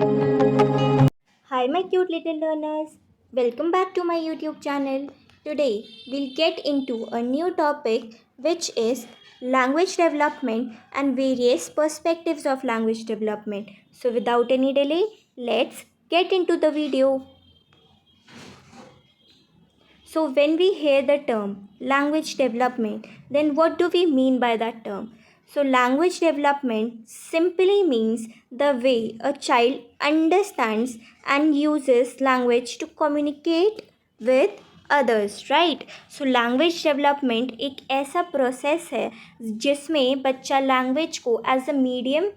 Hi, my cute little learners. Welcome back to my YouTube channel. Today, we'll get into a new topic which is language development and various perspectives of language development. So, without any delay, let's get into the video. So, when we hear the term language development, then what do we mean by that term? So, language development simply means the way a child understands and uses language to communicate with others right. So language development एक ऐसा process है जिसमें बच्चा language को as a medium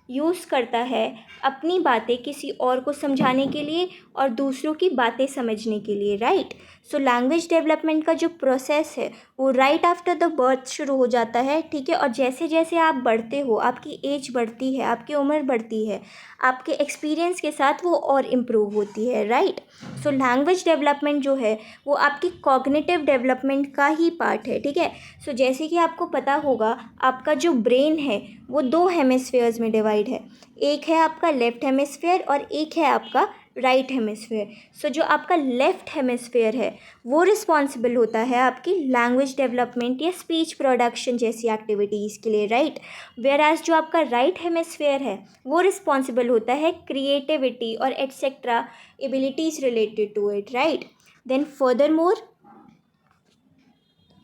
use करता है अपनी बातें किसी और को समझाने के लिए और दूसरों की बातें समझने के लिए राइट. सो लैंग्वेज डेवलपमेंट का जो प्रोसेस है वो राइट आफ्टर द बर्थ शुरू हो जाता है. ठीक है. और जैसे जैसे आप बढ़ते हो, आपकी एज बढ़ती है, आपकी उम्र बढ़ती है, आपके एक्सपीरियंस के साथ वो और इम्प्रूव होती है राइट. सो लैंग्वेज डेवलपमेंट जो है वो आपकी कॉग्निटिव डेवलपमेंट का ही पार्ट है. ठीक है. सो जैसे कि आपको पता होगा आपका जो ब्रेन है वो दो हेमिस्फेयर्स में डिवाइड है. एक है आपका लेफ्ट हेमिस्फेयर और एक है आपका राइट हेमिस्फेयर. सो जो आपका लेफ्ट हेमिस्फेयर है वो रिस्पॉन्सिबल होता है आपकी लैंग्वेज डेवलपमेंट या स्पीच प्रोडक्शन जैसी एक्टिविटीज़ के लिए राइट. वेयर एज जो आपका राइट हेमिस्फेयर है वो रिस्पॉन्सिबल होता है क्रिएटिविटी और etcetera abilities related to it right. Then further more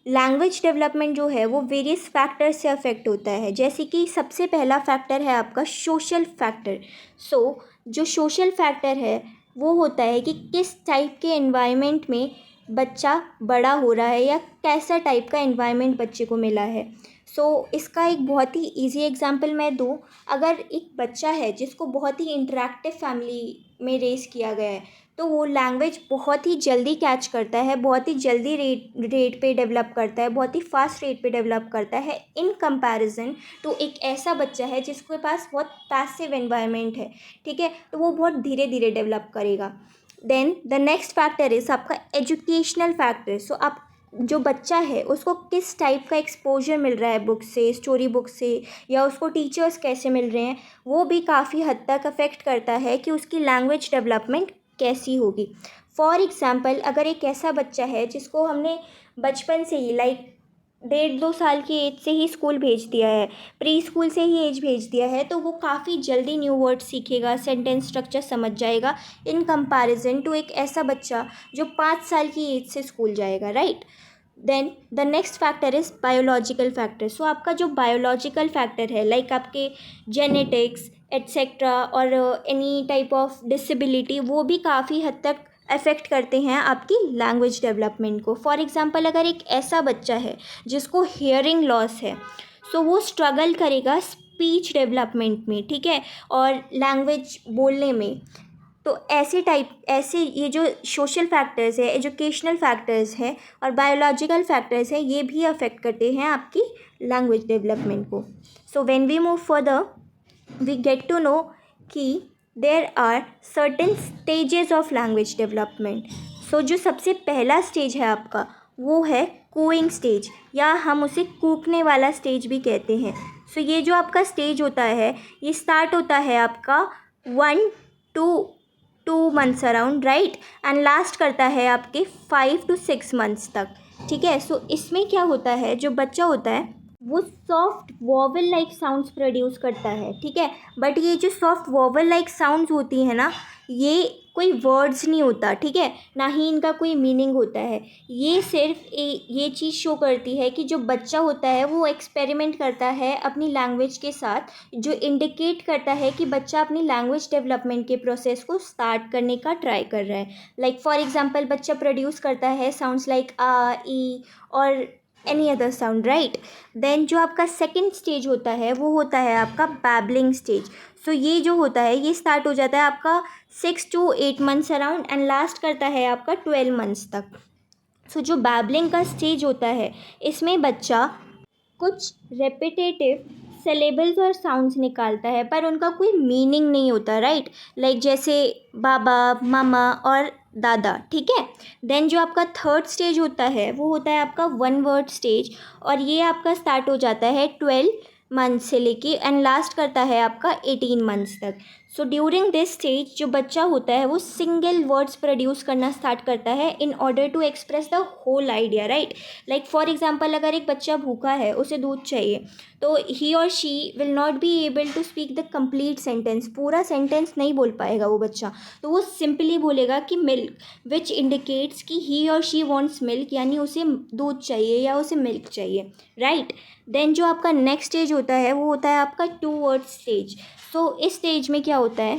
language development जो है वो वेरियस फैक्टर्स से अफेक्ट होता है. जैसे कि सबसे पहला फैक्टर है आपका सोशल फैक्टर. सो जो सोशल फैक्टर है वो होता है कि किस टाइप के एनवायरनमेंट में बच्चा बड़ा हो रहा है या कैसा टाइप का एनवायरनमेंट बच्चे को मिला है. इसका एक बहुत ही इजी एग्जांपल मैं दूँ. अगर एक बच्चा है जिसको बहुत ही इंटरेक्टिव फैमिली में रेस किया गया है तो वो लैंग्वेज बहुत ही जल्दी कैच करता है, बहुत ही जल्दी रेट पे डेवलप करता है, बहुत ही फास्ट रेट पे डेवलप करता है इन कंपैरिजन टू एक ऐसा बच्चा है जिसके पास बहुत पैसिव एनवायरनमेंट है. ठीक है. तो वो बहुत धीरे धीरे डेवलप करेगा. Then the next factor is आपका एजुकेशनल फैक्टर. सो आप जो बच्चा है उसको किस टाइप का एक्सपोजर मिल रहा है बुक से, स्टोरी बुक से, या उसको टीचर्स कैसे मिल रहे हैं, वो भी काफ़ी हद तक अफेक्ट करता है कि उसकी लैंग्वेज डेवलपमेंट कैसी होगी. फॉर एग्ज़ाम्पल अगर एक ऐसा बच्चा है जिसको हमने बचपन से ही 1.5-2 साल की एज से ही स्कूल भेज दिया है, प्री स्कूल से ही एज भेज दिया है, तो वो काफ़ी जल्दी न्यू वर्ड सीखेगा, सेंटेंस स्ट्रक्चर समझ जाएगा इन कंपैरिजन टू एक ऐसा बच्चा जो 5 साल की एज से स्कूल जाएगा right. Then the next factor is biological factor. So आपका जो बायोलॉजिकल फैक्टर है आपके जेनेटिक्स एट्सेट्रा और एनी टाइप ऑफ डिसेबिलिटी वो भी काफ़ी हद तक अफेक्ट करते हैं आपकी लैंग्वेज डेवलपमेंट को. फॉर एग्ज़ाम्पल अगर एक ऐसा बच्चा है जिसको हियरिंग लॉस है वो स्ट्रगल करेगा स्पीच डेवलपमेंट में. ठीक है. और लैंग्वेज बोलने में. तो ऐसे ये जो सोशल फैक्टर्स है, एजुकेशनल फैक्टर्स है और बायोलॉजिकल फैक्टर्स है ये भी अफेक्ट करते हैं आपकी लैंग्वेज डेवलपमेंट को. So when we move further we get to know कि there are certain stages of language development. जो सबसे पहला स्टेज है आपका वो है कूइंग स्टेज या हम उसे कूकने वाला स्टेज भी कहते हैं. ये जो आपका स्टेज होता है ये स्टार्ट होता है आपका 1 to 2 months around right and last करता है आपके 5 to 6 months तक. ठीक है. इसमें क्या होता है जो बच्चा होता है वो soft vowel like sounds produce करता है. ठीक है. बट ये जो सॉफ्ट वॉवल लाइक साउंड्स होती है ना ये कोई वर्ड्स नहीं होता. ठीक है. ना ही इनका कोई मीनिंग होता है. ये सिर्फ ये चीज़ शो करती है कि जो बच्चा होता है वो एक्सपेरिमेंट करता है अपनी लैंग्वेज के साथ, जो इंडिकेट करता है कि बच्चा अपनी लैंग्वेज डेवलपमेंट के प्रोसेस को स्टार्ट करने का ट्राई कर रहा है. फॉर एग्जाम्पल बच्चा प्रोड्यूस करता है साउंड्स लाइक आ ई और any other sound right. Then जो आपका सेकेंड स्टेज होता है वो होता है आपका बैबलिंग स्टेज. ये जो होता है ये स्टार्ट हो जाता है आपका 6 to 8 months around and last करता है आपका 12 months तक. जो बैबलिंग का स्टेज होता है इसमें बच्चा कुछ रेपिटेटिव सिलेबल्स और साउंड्स निकालता है पर उनका कोई मीनिंग नहीं होता राइट. जैसे बाबा, मामा और दादा. ठीक है. देन जो आपका थर्ड स्टेज होता है वो होता है आपका 1 word स्टेज और ये आपका स्टार्ट हो जाता है 12 months से लेके एंड लास्ट करता है आपका 18 months तक. सो ड्यूरिंग दिस स्टेज जो बच्चा होता है वो सिंगल वर्ड्स प्रोड्यूस करना स्टार्ट करता है in order to express the whole idea, right. Like for example, अगर एक बच्चा भूखा है, उसे दूध चाहिए, तो he or she will not be able to speak the complete sentence, पूरा सेंटेंस नहीं बोल पाएगा वो बच्चा। तो वो सिंपली बोलेगा कि मिल्क, विच इंडिकेट्स कि ही और शी वॉन्ट्स मिल्क, यानी उसे दूध चाहिए या उसे मिल्क चाहिए, राइट। देन जो आपका नेक्स्ट स्टेज होता है वो होता है आपका 2 वर्ड स्टेज। सो इस स्टेज में क्या होता है,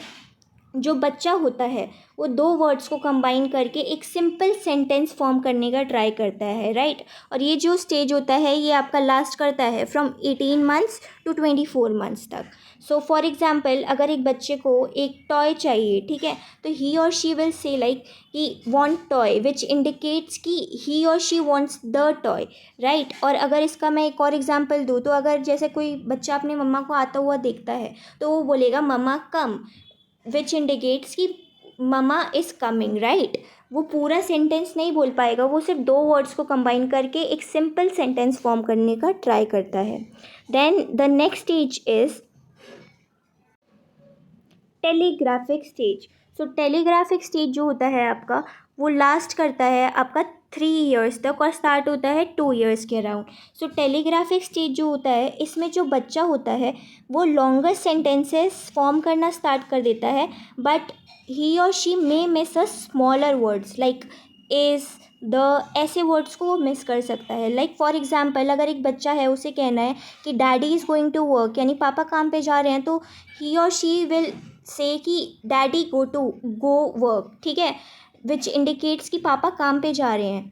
जो बच्चा होता है वो 2 वर्ड्स को कंबाइन करके एक सिंपल सेंटेंस फॉर्म करने का ट्राई करता है, राइट। और ये जो स्टेज होता है ये आपका लास्ट करता है फ्रॉम 18 मंथ्स टू 24 मंथ्स तक। सो फॉर एग्जांपल, अगर एक बच्चे को एक टॉय चाहिए, ठीक है, तो he or she will say like कि वांट टॉय, विच इंडिकेट्स कि ही or she wants the toy, right. और अगर इसका मैं एक और एग्जांपल दूँ, तो अगर जैसे कोई बच्चा अपने मम्मा को आता हुआ देखता है तो वो बोलेगा मम्मा कम, विच इंडिकेट्स कि ममा इज़ कमिंग, राइट। वो पूरा सेंटेंस नहीं बोल पाएगा, वो सिर्फ 2 वर्ड्स को कंबाइन करके एक सिंपल सेंटेंस फॉर्म करने का ट्राई करता है। Then the next stage is telegraphic stage. So telegraphic stage जो होता है आपका, वो लास्ट करता है आपका 3 ईयर्स तक और स्टार्ट होता है 2 ईयर्स के अराउंड। सो टेलीग्राफिक स्टेज जो होता है, इसमें जो बच्चा होता है वो लॉन्गर सेंटेंसेस फॉर्म करना स्टार्ट कर देता है, but he or she may miss a smaller words like is, the, ऐसे वर्ड्स को वो मिस कर सकता है। लाइक फॉर एग्जाम्पल, अगर एक बच्चा है, उसे कहना है कि daddy is going to work, यानी पापा काम पे जा रहे हैं, तो he or she will say कि डैडी गो वर्क, ठीक है, विच इंडिकेट्स कि पापा काम पे जा रहे हैं।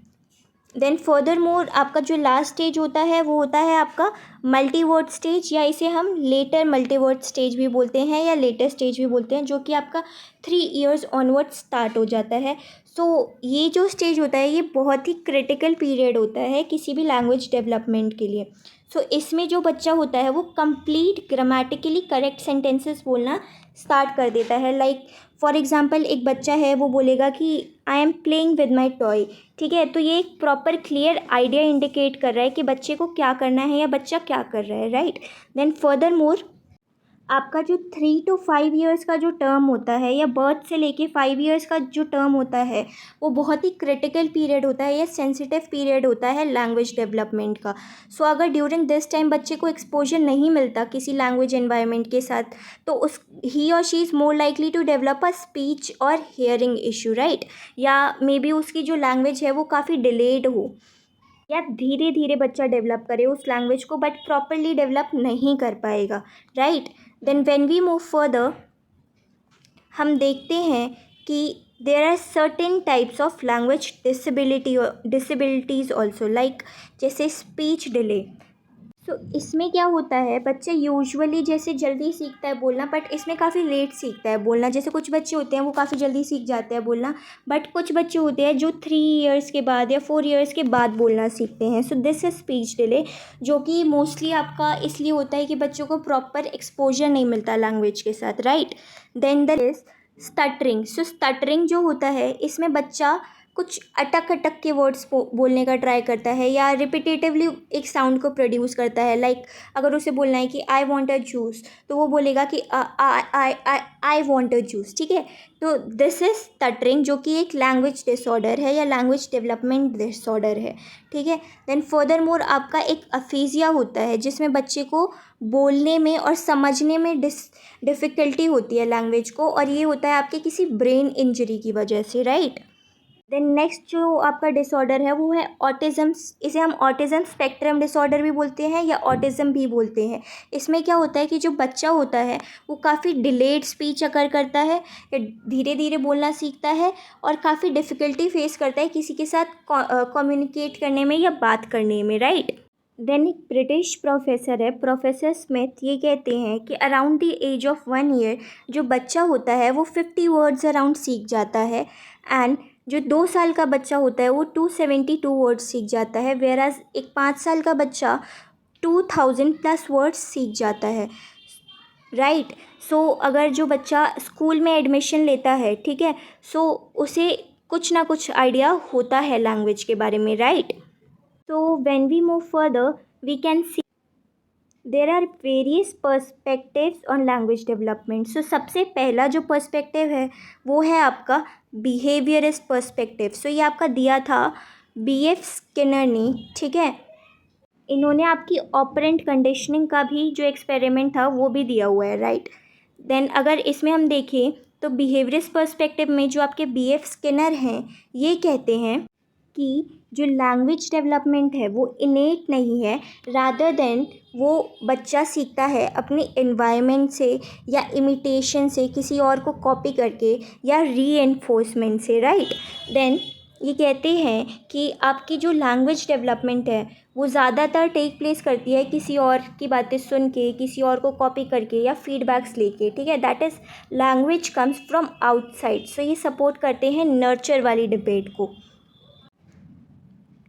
देन फर्दर मोर आपका जो लास्ट स्टेज होता है वो होता है आपका मल्टीवर्ड स्टेज, या इसे हम लेटर मल्टीवर्ड स्टेज भी बोलते हैं या लेटर स्टेज भी बोलते हैं, जो कि आपका 3 ईयर्स ऑनवर्ड स्टार्ट हो जाता है। सो ये जो स्टेज होता है ये बहुत ही क्रिटिकल पीरियड होता है किसी भी लैंग्वेज डेवलपमेंट के लिए। सो इसमें जो बच्चा होता है वो कंप्लीट ग्रामेटिकली करेक्ट सेंटेंसेस बोलना स्टार्ट कर देता है। लाइक फॉर एग्जाम्पल, एक बच्चा है वो बोलेगा कि I am playing with my toy, ठीक है, तो ये एक प्रॉपर क्लियर आइडिया इंडिकेट कर रहा है कि बच्चे को क्या करना है या बच्चा क्या कर रहा है, राइट। देन फर्दर मोर आपका जो 3 to 5 ईयर्स का जो टर्म होता है या बर्थ से लेके 5 ईयर्स का जो टर्म होता है वो बहुत ही क्रिटिकल पीरियड होता है या सेंसिटिव पीरियड होता है लैंग्वेज डेवलपमेंट का। सो अगर ड्यूरिंग दिस टाइम बच्चे को एक्सपोजर नहीं मिलता किसी लैंग्वेज एनवायरनमेंट के साथ, तो उस he or she is more likely to develop a speech or hearing issue, right. या मे बी उसकी जो लैंग्वेज है वो काफ़ी डिलेड हो, या धीरे धीरे बच्चा डेवलप करे उस लैंग्वेज को, बट प्रॉपरली डेवलप नहीं कर पाएगा, right. Then when we move further, हम देखते हैं कि there are certain types of language disabilities also, like जैसे स्पीच डिले। सो इसमें क्या होता है, बच्चे यूजुअली जैसे जल्दी सीखता है बोलना, बट इसमें काफ़ी लेट सीखता है बोलना। जैसे कुछ बच्चे होते हैं वो काफ़ी जल्दी सीख जाते हैं बोलना, बट कुछ बच्चे होते हैं जो 3 ईयर्स के बाद या 4 ईयर्स के बाद बोलना सीखते हैं। So this is speech delay, जो कि मोस्टली आपका इसलिए होता है कि बच्चों को प्रॉपर एक्सपोजर नहीं मिलता लैंग्वेज के साथ, right. Then there is stuttering. So stuttering जो होता है इसमें बच्चा कुछ अटक अटक के वर्ड्स बोलने का ट्राई करता है या रिपीटेटिवली एक साउंड को प्रोड्यूस करता है। लाइक अगर उसे बोलना है कि आई वॉन्ट अ जूस, तो वो बोलेगा कि आई वॉन्ट अ जूस, ठीक है। तो दिस इज स्टटरिंग, जो कि एक लैंग्वेज डिसऑर्डर है या लैंग्वेज डेवलपमेंट डिसऑर्डर है, ठीक है। देन फर्दर मोर आपका एक अफीजिया होता है जिसमें बच्चे को बोलने में और समझने में डिफ़िकल्टी होती है लैंग्वेज को, और ये होता है आपके किसी ब्रेन इंजरी की वजह से, राइट। देन नेक्स्ट जो आपका डिसऑर्डर है वो है ऑटिज़म। इसे हम ऑटिज़म स्पेक्ट्रम डिसऑर्डर भी बोलते हैं या ऑटिज़म भी बोलते हैं। इसमें क्या होता है कि जो बच्चा होता है वो काफ़ी डिलेड स्पीच अकर करता है या धीरे धीरे बोलना सीखता है और काफ़ी डिफ़िकल्टी फेस करता है किसी के साथ कम्युनिकेट करने में या बात करने में, राइट। देन एक ब्रिटिश प्रोफेसर है, प्रोफेसर स्मिथ, ये कहते हैं कि around the age of 1 year जो बच्चा होता है वो 50 वर्ड्स अराउंड सीख जाता है, एंड जो 2 साल का बच्चा होता है वो 272 वर्ड्स सीख जाता है, वेराज एक 5 साल का बच्चा 2000 प्लस वर्ड्स सीख जाता है, राइट। सो अगर जो बच्चा स्कूल में एडमिशन लेता है, ठीक है, सो उसे कुछ ना कुछ आइडिया होता है लैंग्वेज के बारे में, right. So when we move further, we can see there are various perspectives on language development. So सबसे पहला जो पर्सपेक्टिव है वो है आपका बिहेवियरिस्ट पर्सपेक्टिव। सो ये आपका दिया था BF स्किनर ने, ठीक है। इन्होंने आपकी ऑपरेंट कंडीशनिंग का भी जो एक्सपेरिमेंट था वो भी दिया हुआ है, राइट। देन अगर इसमें हम देखें तो बिहेवियरिस्ट पर्सपेक्टिव में जो आपके BF स्किनर हैं ये कहते हैं कि जो लैंग्वेज डेवलपमेंट है वो इनेट नहीं है, रादर देन वो बच्चा सीखता है अपने एनवायरनमेंट से या इमिटेशन से, किसी और को कॉपी करके या रीएनफोर्समेंट से, राइट। देन ये कहते हैं कि आपकी जो लैंग्वेज डेवलपमेंट है वो ज़्यादातर टेक प्लेस करती है किसी और की बातें सुन के, किसी और को कॉपी करके या फीडबैक्स लेके, ठीक है। That is language comes from outside. So ये सपोर्ट करते हैं नर्चर वाली डिबेट को।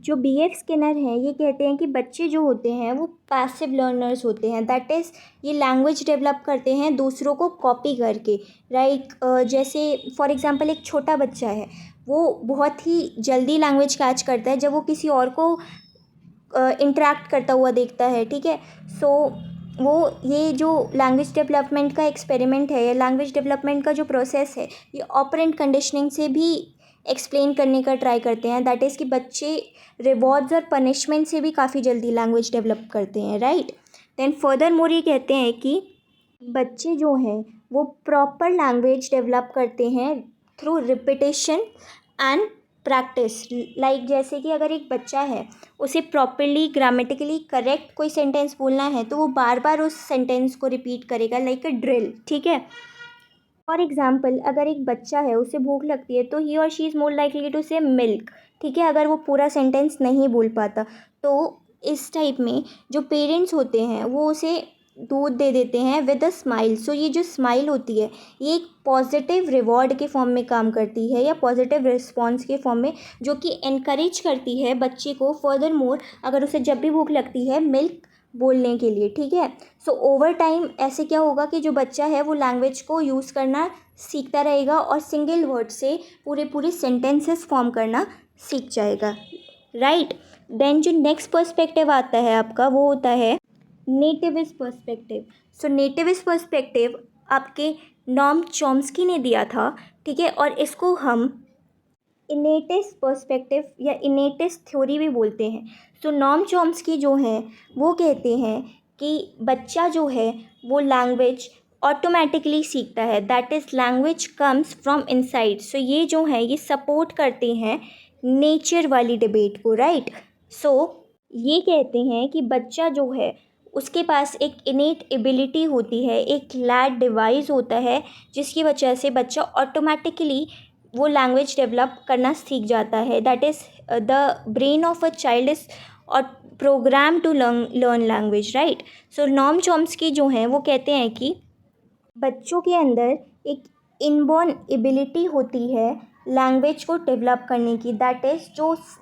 जो BF स्किनर हैं ये कहते हैं कि बच्चे जो होते हैं वो पैसिव लर्नर्स होते हैं, दैट इज़ ये लैंग्वेज डेवलप करते हैं दूसरों को कॉपी करके, राइट। जैसे फॉर एग्जांपल एक छोटा बच्चा है वो बहुत ही जल्दी लैंग्वेज कैच करता है जब वो किसी और को इंटरेक्ट करता हुआ देखता है, ठीक है। सो वो ये जो लैंग्वेज डेवलपमेंट का एक्सपेरिमेंट है या लैंग्वेज डेवलपमेंट का जो प्रोसेस है ये ऑपरेंट कंडीशनिंग से भी एक्सप्लेन करने का ट्राई करते हैं, दैट इज़ कि बच्चे रिवॉर्ड्स और पनिशमेंट से भी काफ़ी जल्दी लैंग्वेज डेवलप करते हैं, राइट। देन फर्दर मोर ये कहते हैं कि बच्चे जो हैं वो प्रॉपर लैंग्वेज डेवलप करते हैं through repetition and practice. Like जैसे कि अगर एक बच्चा है उसे प्रॉपरली ग्रामेटिकली करेक्ट कोई सेंटेंस बोलना है तो वो बार बार उस सेंटेंस को रिपीट करेगा, लाइक अ ड्रिल, ठीक है। फॉर एग्जाम्पल अगर एक बच्चा है उसे भूख लगती है तो he or she is more likely to say milk, ठीक है, अगर वो पूरा सेंटेंस नहीं बोल पाता। तो इस टाइप में जो पेरेंट्स होते हैं वो उसे दूध दे देते हैं विद अ स्माइल। सो ये जो स्माइल होती है ये एक पॉजिटिव रिवॉर्ड के फॉर्म में काम करती है या पॉजिटिव रिस्पॉन्स के फॉर्म में, जो कि इनकरेज करती है बच्चे को फर्दर मोर अगर उसे जब भी भूख लगती है मिल्क बोलने के लिए, ठीक है। सो ओवर टाइम ऐसे क्या होगा कि जो बच्चा है वो लैंग्वेज को यूज़ करना सीखता रहेगा और सिंगल वर्ड से पूरे पूरे सेंटेंसेस फॉर्म करना सीख जाएगा, राइट। देन जो नेक्स्ट पर्सपेक्टिव आता है आपका वो होता है नेटिविस्ट पर्सपेक्टिव। सो नेटिविस्ट पर्सपेक्टिव आपके नॉम चॉम्स्की ने दिया था, ठीक है, और इसको हम इनेटिस्ट पर्सपेक्टिव या इनेटिस्ट थ्योरी भी बोलते हैं। सो नॉम चॉम्स्की जो हैं वो कहते हैं कि बच्चा जो है वो लैंग्वेज ऑटोमेटिकली सीखता है, that is language comes from inside. So ये जो है ये सपोर्ट करते हैं नेचर वाली डिबेट को, राइट। सो ये कहते हैं कि बच्चा जो है उसके पास एक इनेट एबिलिटी होती है, एक लैड डिवाइस होता है जिसकी वजह से बच्चा ऑटोमेटिकली वो लैंग्वेज डेवलप करना सीख जाता है, that is the brain of a child is और programmed to learn language, right. So Noam Chomsky जो हैं वो कहते हैं कि बच्चों के अंदर एक इनबॉर्न एबिलिटी होती है लैंग्वेज को डेवलप करने की, दैट इज़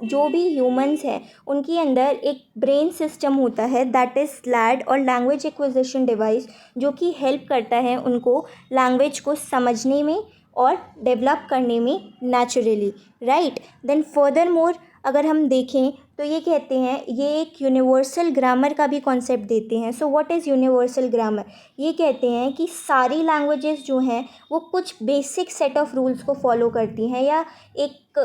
जो भी ह्यूमंस हैं उनके अंदर एक ब्रेन सिस्टम होता है दैट इज़ लैड और लैंग्वेज एक्विजिशन डिवाइस, जो कि हेल्प करता है उनको लैंग्वेज को समझने में और डेवलप करने में naturally, right. Then further more अगर हम देखें तो ये कहते हैं ये एक यूनिवर्सल ग्रामर का भी कॉन्सेप्ट देते हैं। So what is universal grammar? ये कहते हैं कि सारी लैंग्वेजेस जो हैं वो कुछ बेसिक सेट ऑफ रूल्स को फॉलो करती हैं या एक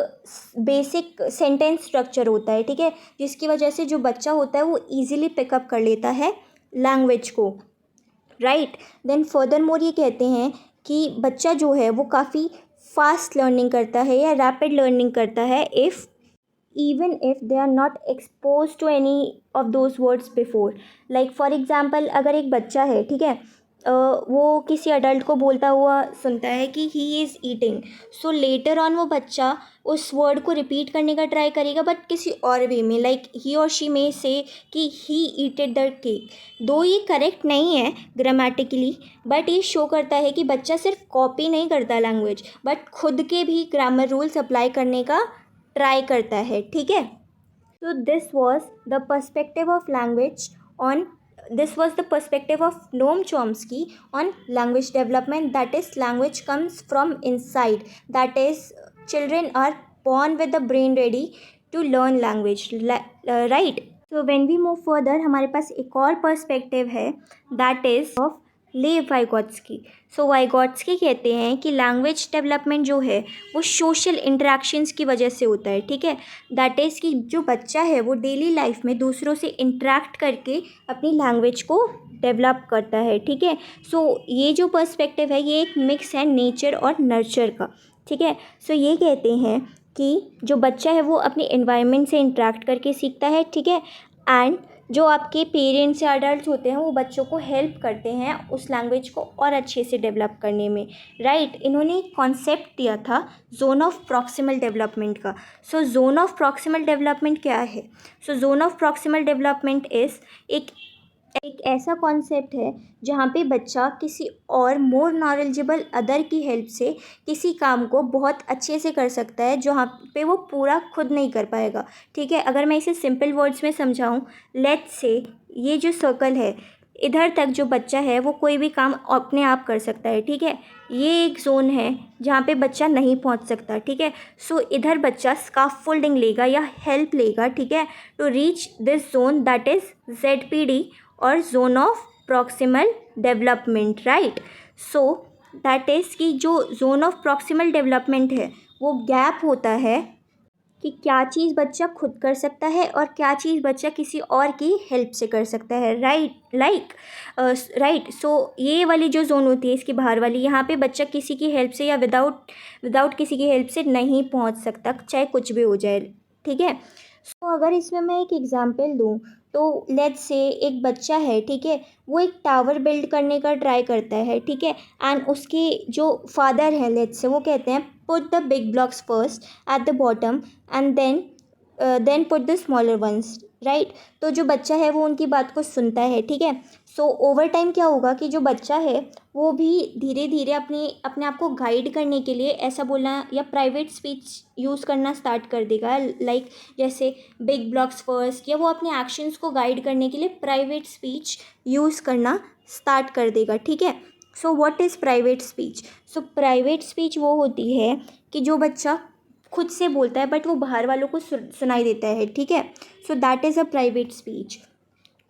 बेसिक सेंटेंस स्ट्रक्चर होता है, ठीक है, जिसकी वजह से जो बच्चा होता है वो ईजिली पिकअप कर लेता है लैंग्वेज को, राइट। देन फर्दर मोर ये कहते हैं कि बच्चा जो है वो काफ़ी फास्ट लर्निंग करता है या रैपिड लर्निंग करता है if even if they are not exposed to any of those words before. like for example अगर एक बच्चा है, ठीक है, वो किसी अडल्ट को बोलता हुआ सुनता है कि he is eating, so later on वो बच्चा उस वर्ड को रिपीट करने का ट्राई करेगा बट किसी और वे में, लाइक ही और शी में से कि ही ईटेड द केक। दो ये करेक्ट नहीं है ग्रामेटिकली बट ये शो करता है कि बच्चा सिर्फ कॉपी नहीं करता लैंग्वेज बट खुद के भी ग्रामर रूल्स अप्लाई करने का ट्राई करता है, ठीक है। तो this was the perspective of language on this was the perspective of Noam Chomsky on language development, that is language comes from inside, that is children are born with the brain ready to learn language, right. So when we move further हमारे पास एक और perspective है, that is of लेव वाइगोट्स्की। सो वाइगोट्स्की कहते हैं कि language development जो है वो सोशल इंटरेक्शंस की वजह से होता है, ठीक है। दैट इज़ कि जो बच्चा है वो डेली लाइफ में दूसरों से इंटरेक्ट करके अपनी लैंग्वेज को डेवलप करता है, ठीक है। सो ये जो पर्सपेक्टिव है ये एक मिक्स है नेचर और नर्चर का, ठीक है। सो ये कहते हैं कि जो बच्चा है वो अपने एनवायरनमेंट से इंटरेक्ट करके सीखता है, ठीक है। एंड जो आपके पेरेंट्स या अडल्ट होते हैं वो बच्चों को हेल्प करते हैं उस लैंग्वेज को और अच्छे से डेवलप करने में, राइट। इन्होंने एक कॉन्सेप्ट दिया था जोन ऑफ प्रॉक्सिमल डेवलपमेंट का। So zone of proximal development क्या है? So zone of proximal development is एक ऐसा कॉन्सेप्ट है जहाँ पे बच्चा किसी और मोर नॉलेजेबल अदर की हेल्प से किसी काम को बहुत अच्छे से कर सकता है जहाँ पे वो पूरा खुद नहीं कर पाएगा, ठीक है। अगर मैं इसे सिंपल वर्ड्स में समझाऊँ, लेट्स से ये जो सर्कल है इधर तक जो बच्चा है वो कोई भी काम अपने आप कर सकता है, ठीक है। ये एक जोन है जहाँ पे बच्चा नहीं पहुँच सकता, ठीक है। सो इधर बच्चा स्काफोल्डिंग लेगा या हेल्प लेगा, ठीक है, to reach this zone that is ZPD or zone of proximal development, right. So that is कि जो जोन ऑफ प्रॉक्सिमल डेवलपमेंट है वो गैप होता है कि क्या चीज़ बच्चा खुद कर सकता है और क्या चीज़ बच्चा किसी और की हेल्प से कर सकता है, राइट। सो ये वाली जो जोन होती है इसकी बाहर वाली, यहाँ पे बच्चा किसी की हेल्प से या विदाउट किसी की हेल्प से नहीं पहुँच सकता, चाहे कुछ भी हो जाए, ठीक है। सो अगर इसमें मैं एक एग्जांपल दूँ तो लेट्स से एक बच्चा है, ठीक है, वो एक टावर बिल्ड करने का ट्राई करता है, ठीक है। एंड उसके जो फादर हैं लेट्स से वो कहते हैं put the big blocks first at the bottom and then put the smaller ones, right. तो जो बच्चा है वो उनकी बात को सुनता है, ठीक है। सो ओवर टाइम क्या होगा कि जो बच्चा है वो भी धीरे धीरे अपने आप को गाइड करने के लिए ऐसा बोलना या प्राइवेट स्पीच यूज़ करना स्टार्ट कर देगा, लाइक जैसे बिग ब्लॉक्स फर्स्ट, या वो अपने एक्शंस को गाइड करने के लिए प्राइवेट स्पीच यूज़ करना स्टार्ट कर देगा, ठीक है। So what is private speech? So private speech वो होती है कि जो बच्चा खुद से बोलता है बट वो बाहर वालों को सुनाई देता है, ठीक है। सो that is a private speech.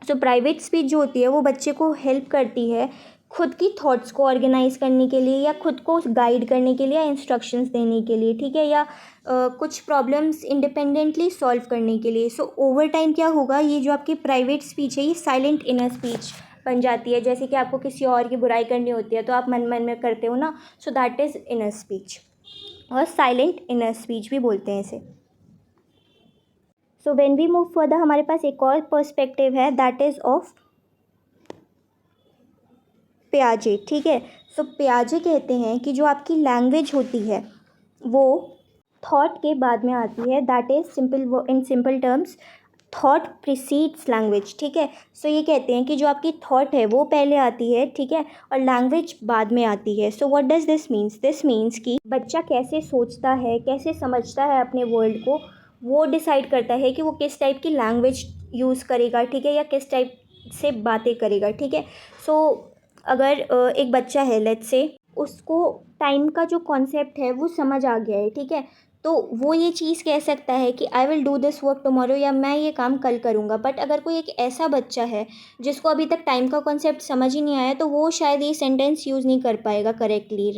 So private speech जो होती है वो बच्चे को हेल्प करती है खुद की थॉट्स को ऑर्गेनाइज करने के लिए या खुद को गाइड करने के लिए या इंस्ट्रक्शंस देने के लिए, ठीक है, या कुछ प्रॉब्लम्स इंडिपेंडेंटली सॉल्व करने के लिए। सो ओवर टाइम क्या होगा, ये जो आपकी प्राइवेट स्पीच है ये साइलेंट इनर स्पीच बन जाती है। जैसे कि आपको किसी और की बुराई करनी होती है तो आप मन मन में करते हो ना, so that is inner speech, or silent inner speech भी बोलते हैं इसे। So when we move further हमारे पास एक और पर्सपेक्टिव है दैट इज़ ऑफ पियाजे, ठीक है। सो पियाजे कहते हैं कि जो आपकी लैंग्वेज होती है वो थॉट के बाद में आती है, that is in simple terms thought precedes language, ठीक है। सो ये कहते हैं कि जो आपकी थॉट है वो पहले आती है, ठीक है, और लैंग्वेज बाद में आती है। So what does this means? This means कि बच्चा कैसे सोचता है, कैसे समझता है अपने वर्ल्ड को, वो डिसाइड करता है कि वो किस टाइप की लैंग्वेज यूज़ करेगा, ठीक है, या किस टाइप से बातें करेगा, ठीक है। सो अगर एक बच्चा है लेट्स से, उसको टाइम का जो कॉन्सेप्ट है वो समझ आ गया है, ठीक है, तो वो ये चीज़ कह सकता है कि I will do this work tomorrow, या मैं ये काम कल करूँगा। बट अगर कोई एक ऐसा बच्चा है जिसको अभी तक टाइम का कॉन्सेप्ट समझ ही नहीं आया तो वो शायद ये सेंटेंस यूज़ नहीं कर पाएगा correctly,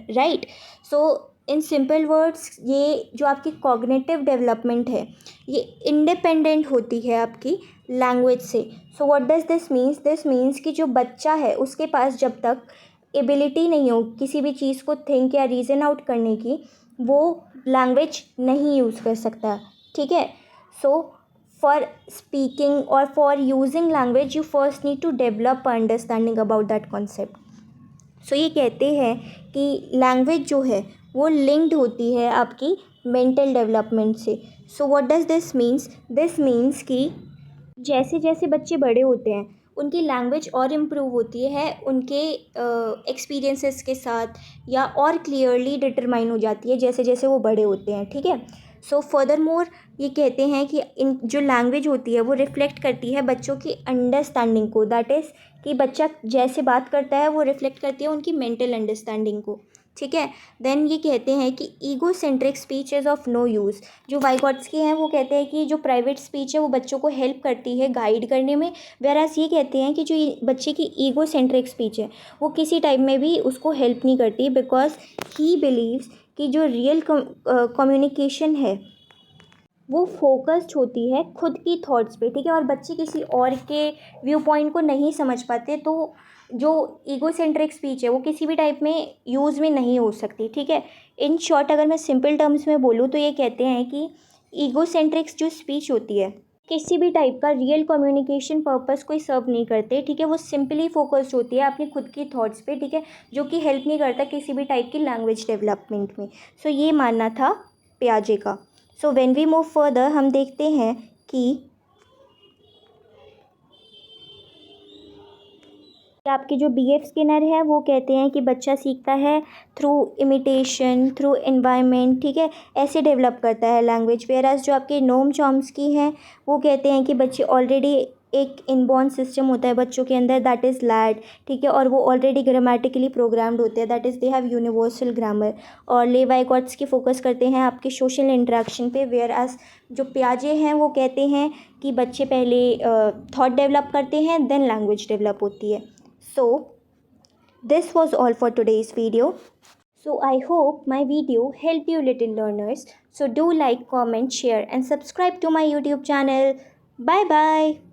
right. So in simple words ये जो आपकी कॉग्निटिव डेवलपमेंट है ये इंडिपेंडेंट होती है आपकी लैंग्वेज से। So what does this means? This means कि जो बच्चा है उसके पास जब तक एबिलिटी नहीं हो किसी भी चीज़ को थिंक या रीज़न आउट करने की, वो लैंग्वेज नहीं यूज़ कर सकता, ठीक है। सो फॉर स्पीकिंग और for using language you first need to develop understanding about that concept. So ये कहते हैं कि लैंग्वेज जो है वो लिंक्ड होती है आपकी मेंटल डेवलपमेंट से। So what does this means? This means कि जैसे जैसे बच्चे बड़े होते हैं उनकी लैंग्वेज और इम्प्रूव होती है उनके एक्सपीरियंसेस के साथ, या और क्लियरली डिटरमाइन हो जाती है जैसे जैसे वो बड़े होते हैं, ठीक है। सो फर्दर मोर ये कहते हैं कि इन जो लैंग्वेज होती है वो रिफ्लेक्ट करती है बच्चों की अंडरस्टैंडिंग को, दैट इज़ कि बच्चा जैसे बात करता है वो रिफ्लेक्ट करती है उनकी मेंटल अंडरस्टैंडिंग को, ठीक है। देन ये कहते हैं कि egocentric speech is of no use. जो वाइगॉट्स्की हैं वो कहते हैं कि जो प्राइवेट स्पीच है वो बच्चों को हेल्प करती है गाइड करने में, वेरास ये कहते हैं कि जो बच्चे की ईगो सेंट्रिक स्पीच है वो किसी टाइप में भी उसको हेल्प नहीं करती, बिकॉज ही बिलीव्स कि जो रियल कम्युनिकेशन है वो फोकस्ड होती है खुद की थॉट्स पे, ठीक है, और बच्चे किसी और के व्यू पॉइंट को नहीं समझ पाते, तो जो ईगोसेंट्रिक स्पीच है वो किसी भी टाइप में यूज़ में नहीं हो सकती, ठीक है। इन शॉर्ट अगर मैं सिंपल टर्म्स में बोलूँ तो ये कहते हैं कि ईगोसेंट्रिक्स जो स्पीच होती है किसी भी टाइप का रियल कम्युनिकेशन पर्पस कोई सर्व नहीं करते, ठीक है। वो सिंपली फोकस्ड होती है अपनी खुद की थॉट्स पे, ठीक है, जो कि हेल्प नहीं करता किसी भी टाइप की लैंग्वेज डेवलपमेंट में। सो ये मानना था पियाजे का। So when we move further हम देखते हैं कि आपके जो B.F. स्किनर है वो कहते हैं कि बच्चा सीखता है थ्रू इमिटेशन, थ्रू एनवायरनमेंट, ठीक है, ऐसे डेवलप करता है लैंग्वेज। वेयरएज़ जो आपके नोम चॉम्स्की हैं वो कहते हैं कि बच्चे ऑलरेडी एक इनबॉर्न सिस्टम होता है बच्चों के अंदर, दैट इज़ लैड, ठीक है, और वो ऑलरेडी ग्रामेटिकली प्रोग्राम्ड होते हैं, that is they have universal grammar. और लेवाइगॉट्स्की फोकस करते हैं आपके सोशल इंटरेक्शन पे, वेयरएज़ जो पियाजे हैं वो कहते हैं कि बच्चे पहले थॉट डेवलप करते हैं देन लैंग्वेज डेवलप होती है। So this was all for today's video. So I hope my video helped you little learners. So do like, comment, share and subscribe to my YouTube channel. Bye bye.